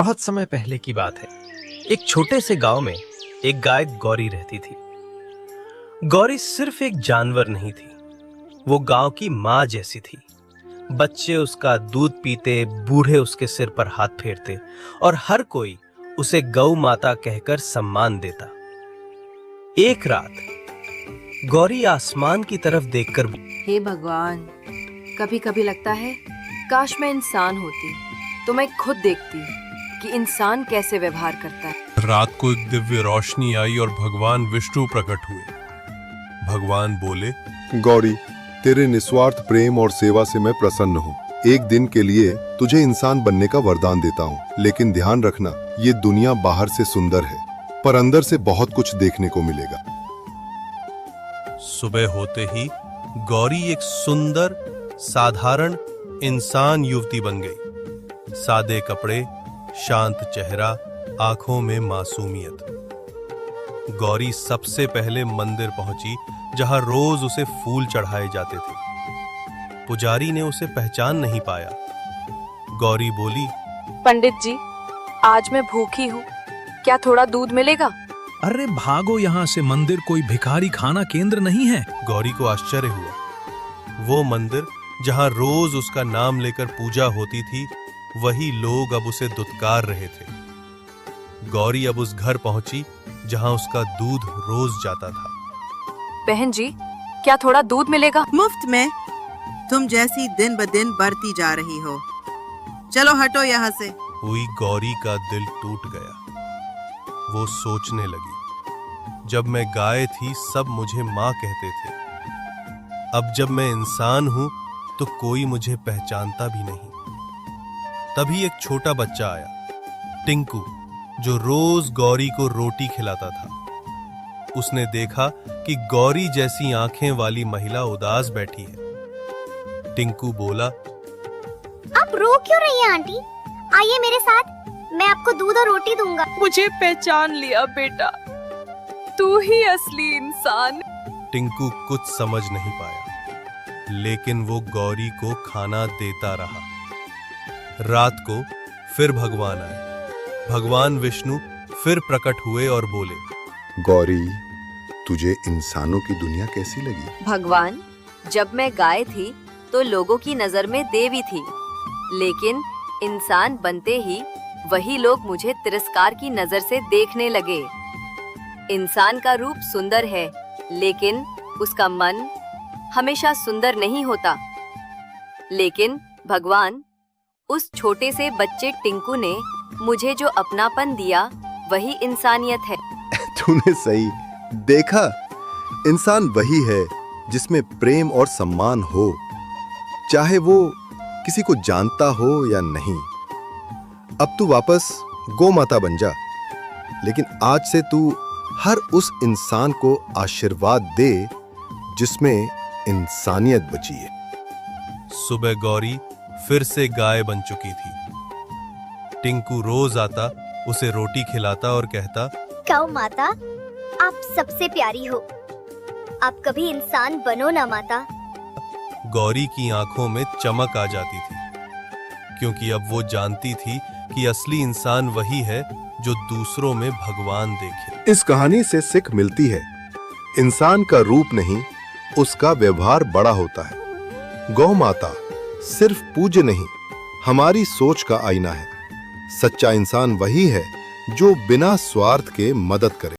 बहुत समय पहले की बात है। एक छोटे से गांव में एक गाय गौरी रहती थी। गौरी सिर्फ एक जानवर नहीं थी, वो गांव की माँ जैसी थी। बच्चे उसका दूध पीते, बूढ़े उसके सिर पर हाथ फेरते और हर कोई उसे गौ माता कहकर सम्मान देता। एक रात गौरी आसमान की तरफ देखकर, हे भगवान, कभी कभी लगता है काश मैं इंसान होती तो मैं खुद देखती कि इंसान कैसे व्यवहार करता है। रात को एक दिव्य रोशनी आई और भगवान विष्णु प्रकट हुए। भगवान बोले, गौरी, तेरे निस्वार्थ प्रेम और सेवा से मैं प्रसन्न हूँ। एक दिन के लिए तुझे इंसान बनने का वरदान देता हूँ, लेकिन ध्यान रखना, ये दुनिया बाहर से सुंदर है पर अंदर से बहुत कुछ देखने को मिलेगा। सुबह होते ही गौरी एक सुंदर साधारण इंसान युवती बन गई। सादे कपड़े, शांत चेहरा, आंखों में मासूमियत। गौरी सबसे पहले मंदिर पहुंची जहां रोज उसे फूल चढ़ाए जाते थे। पुजारी ने उसे पहचान नहीं पाया। गौरी बोली, पंडित जी, आज मैं भूखी हूँ, क्या थोड़ा दूध मिलेगा? अरे भागो यहाँ से, मंदिर कोई भिखारी खाना केंद्र नहीं है। गौरी को आश्चर्य हुआ। वो मंदिर जहां रोज उसका नाम लेकर पूजा होती थी, वही लोग अब उसे दुत्कार रहे थे। गौरी अब उस घर पहुंची जहां उसका दूध रोज जाता था। बहन जी, क्या थोड़ा दूध मिलेगा? मुफ्त में? तुम जैसी दिन ब दिन बढ़ती जा रही हो। चलो हटो यहाँ से। हुई गौरी का दिल टूट गया। वो सोचने लगी, जब मैं गाय थी सब मुझे माँ कहते थे, अब जब मैं इंसान हूं तो कोई मुझे पहचानता भी नहीं। तभी एक छोटा बच्चा आया, टिंकू, जो रोज गौरी को रोटी खिलाता था। उसने देखा कि गौरी जैसी आंखें वाली महिला उदास बैठी है। टिंकू बोला, आप रो क्यों रही हैं आंटी? आइए मेरे साथ, मैं आपको दूध और रोटी दूंगा। मुझे पहचान लिया बेटा, तू ही असली इंसान। टिंकू कुछ समझ नहीं पाया, लेकिन वो गौरी को खाना देता रहा। रात को फिर भगवान आए। भगवान विष्णु फिर प्रकट हुए और बोले, गौरी, तुझे इंसानों की दुनिया कैसी लगी? भगवान, जब मैं गाय थी तो लोगों की नजर में देवी थी, लेकिन इंसान बनते ही वही लोग मुझे तिरस्कार की नजर से देखने लगे। इंसान का रूप सुंदर है, लेकिन उसका मन हमेशा सुंदर नहीं होता। लेकिन भगवान, उस छोटे से बच्चे टिंकू ने मुझे जो अपनापन दिया, वही इंसानियत है। तूने सही देखा, इंसान वही है जिसमें प्रेम और सम्मान हो, चाहे वो किसी को जानता हो या नहीं। अब तू वापस गौ माता बन जा, लेकिन आज से तू हर उस इंसान को आशीर्वाद दे जिसमें इंसानियत बची है। सुबह गौरी फिर से गाय बन चुकी थी। टिंकू रोज आता, उसे रोटी खिलाता और कहता, गौ माता, आप सबसे प्यारी हो, आप कभी इंसान बनो ना माता। गौरी की आंखों में चमक आ जाती थी, क्योंकि अब वो जानती थी कि असली इंसान वही है जो दूसरों में भगवान देखे। इस कहानी से सीख मिलती है, इंसान का रूप नहीं, उसका व्यवहार बड़ा होता है। गौ माता सिर्फ पूज्य नहीं, हमारी सोच का आईना है। सच्चा इंसान वही है जो बिना स्वार्थ के मदद करे।